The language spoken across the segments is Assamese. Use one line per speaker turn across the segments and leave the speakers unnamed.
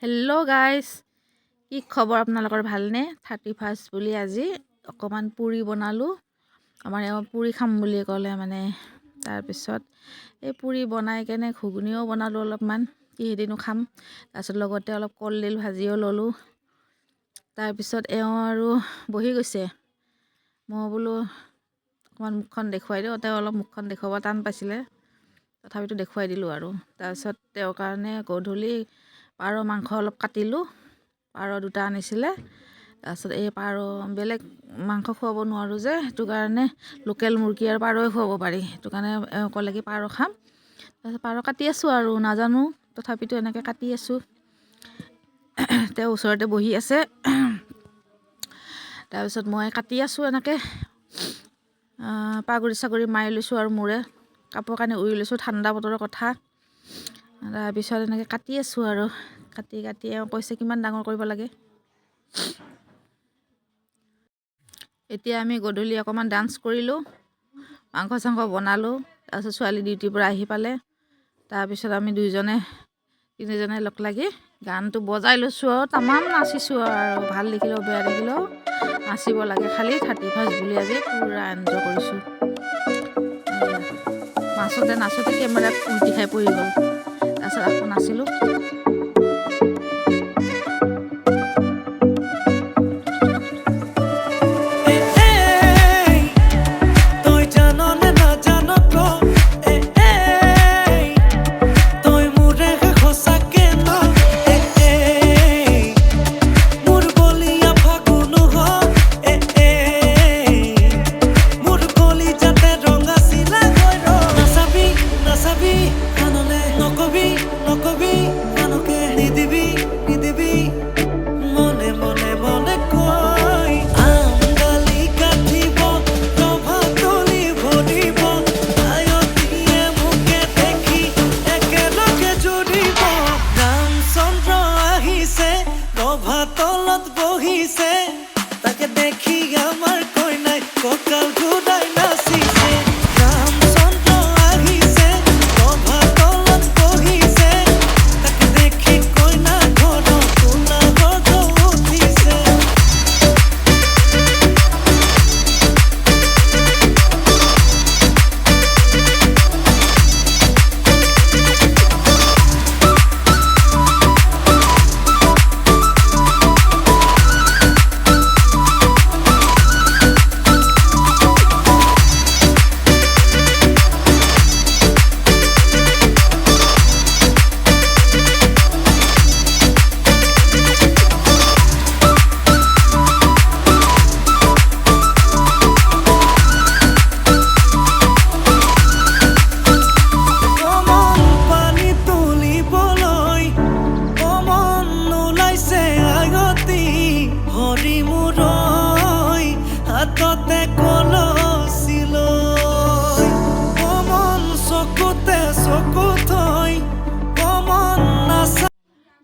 হেল্ল' গাইজ, কি খবৰ আপোনালোকৰ? ভালনে? 31 বুলি আজি অকণমান পুৰি বনালোঁ। আমাৰ এওঁ পুৰি খাম বুলি ক'লে মানে। তাৰপিছত এই পুৰি বনাই কেনে ঘুগুনিও বনালোঁ অলপমান, কিহেদিনো খাম। তাৰপিছত লগতে অলপ কলডিল ভাজিও ল'লোঁ। তাৰপিছত এওঁ আৰু বহি গৈছে। মই বোলো অকণমান মুখখন দেখুৱাই দিওঁ। তেওঁ অলপ মুখখন দেখুৱাব টান পাইছিলে, তথাপিতো দেখুৱাই দিলোঁ আৰু। তাৰপিছত তেওঁৰ কাৰণে গধূলি পাৰ মাংস অলপ কাটিলোঁ। পাৰ 2টা আনিছিলে। তাৰপিছত এই পাৰ বেলেগ মাংস খুৱাব নোৱাৰোঁ যে, সেইটো কাৰণে লোকেল মুৰ্গী আৰু পাৰই খুৱাব পাৰি। সেইটো কাৰণে ক'লে কি পাৰ খাম। তাৰপিছত পাৰ কাটি আছোঁ আৰু নাজানো, তথাপিতো এনেকৈ কাটি আছোঁ। তেওঁ ওচৰতে বহি আছে। তাৰপিছত মই কাটি আছোঁ এনেকৈ। পাগুৰি চাগুৰি মাৰি লৈছোঁ আৰু মূৰে কাপোৰ কানি উৰি লৈছোঁ, ঠাণ্ডা বতৰৰ কথা। তাৰপিছত এনেকৈ কাটি আছোঁ আৰু কাটি এওঁ কৈছে কিমান ডাঙৰ কৰিব লাগে। এতিয়া আমি গধূলি অকণমান ডান্স কৰিলোঁ, মাংস চাংস বনালোঁ। তাৰপিছত ছোৱালী ডিউটিৰ পৰা আহি পালে। তাৰপিছত আমি তিনিজনে লগ লাগি গানটো বজাই লৈছোঁ আৰু তামাম নাচিছোঁ আৰু। ভাল দেখিলেও বেয়া দেখিলেও নাচিব লাগে। খালি 31 বুলি আজি পূৰা এনজয় কৰিছোঁ। নাচোঁতে কেমেৰাত উল্টি খাই পৰি গ'ল। তাৰপিছত আকৌ নাচিলোঁ। তলত বহিছে তাকে দেখি আমাৰ কইনাই কঁকাল ঘূৰাই নাচিছে। ৰামচন্দ্ৰ আহিছে ৰভা তলত বহিছে তাকে দেখি কইনা ঘৰৰ কোলা গৰ্ভ উঠিছে।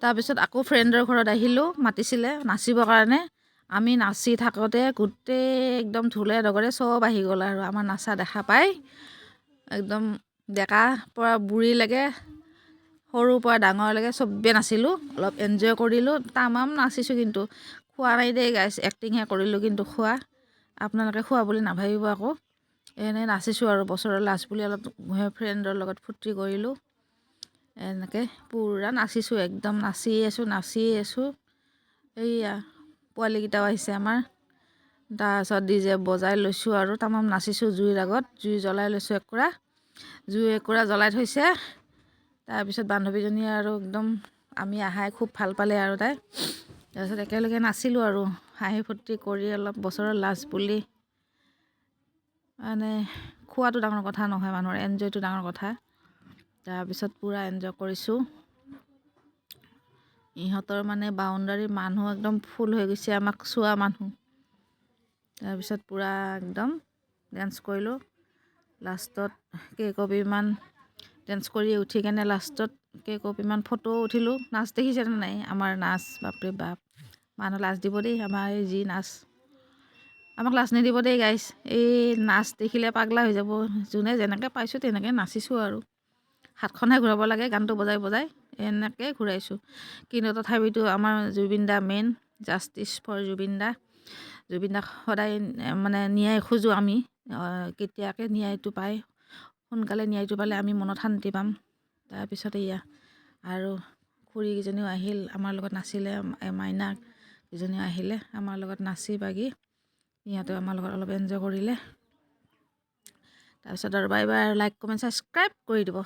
তাৰপিছত আকৌ ফ্ৰেণ্ডৰ ঘৰত আহিলোঁ, মাতিছিলে নাচিবৰ কাৰণে। আমি নাচি থাকোঁতে গোটেই একদম ঢোলে ডগৰে চব আহি গ'ল আৰু আমাৰ নাচা দেখা পাই। একদম ডেকাৰ পৰা বুঢ়ীলৈকে, সৰুৰ পৰা ডাঙৰলৈকে চবেই নাচিলোঁ, অলপ এনজয় কৰিলোঁ। তামাম নাচিছোঁ, কিন্তু খোৱা নাই দেই গাইছ, এক্টিংহে কৰিলোঁ। কিন্তু আপোনালোকে খোৱা বুলি নাভাবিব আকৌ। এনেই নাচিছোঁ আৰু বছৰৰ লাষ্ট বুলি অলপ ফ্ৰেণ্ডৰ লগত ফূৰ্তি কৰিলোঁ। এনেকৈ পূৰা নাচিছোঁ, একদম নাচি আছোঁ। এইয়া পোৱালীকেইটাও আহিছে আমাৰ। তাৰপিছত DJ বজাই লৈছোঁ আৰু তামাম নাচিছোঁ। জুইৰ আগত জুই জ্বলাই লৈছোঁ, জুই একুৰা জ্বলাই থৈছে। তাৰপিছত বান্ধৱীজনীয়ে আৰু একদম আমি আহাই খুব ভাল পালে আৰু তাই। তাৰপিছত একেলগে নাচিলোঁ আৰু হাঁহি ফূৰ্তি কৰি অলপ বছৰৰ লাষ্ট বুলি। মানে খোৱাটো ডাঙৰ কথা নহয়, মানুহৰ এনজয়টো ডাঙৰ কথা। তাৰপিছত পূৰা এনজয় কৰিছোঁ। ইহঁতৰ মানে বাউণ্ডাৰী মানুহ একদম ফুল হৈ গৈছে, আমাক চোৱা মানুহ। তাৰপিছত পূৰা একদম ডেন্স কৰিলোঁ। লাষ্টত কেইকপিমান ডেন্স কৰি উঠি কেনে লাষ্টত কেইকপিমান ফটোও উঠিলোঁ। নাচ দেখিছেনে নাই আমাৰ নাচ? বাপৰে বাপ, মানুহ লাজ দিব দেই আমাৰ এই যি নাচ। আমাক লাজ নিদিব দেই গাইছ। এই নাচ দেখিলে পাগলা হৈ যাব। যোনে যেনেকৈ পাইছোঁ তেনেকৈ নাচিছোঁ আৰু। হাতখনহে ঘূৰাব লাগে গানটো বজাই বজাই এনেকৈ ঘূৰাইছোঁ। কিন্তু তথাপিতো আমাৰ জুবিন দা মেইন, জাষ্টিছ ফৰ জুবিন দা। জুবিন দাক সদায় মানে ন্যায় খোজোঁ আমি, কেতিয়াকৈ ন্যায়টো পায়, সোনকালে ন্যায়টো পালে আমি মনত শান্তি পাম। তাৰপিছত এয়া আৰু খুৰীকেইজনীও আহিল আমাৰ লগত নাচিলে, মাইনা কেইজনীও আহিলে আমাৰ লগত নাচি বাগি, সিহঁতেও আমাৰ লগত অলপ এনজয় কৰিলে। তাৰপিছত আৰু bye bye, like comment subscribe কৰি দিব।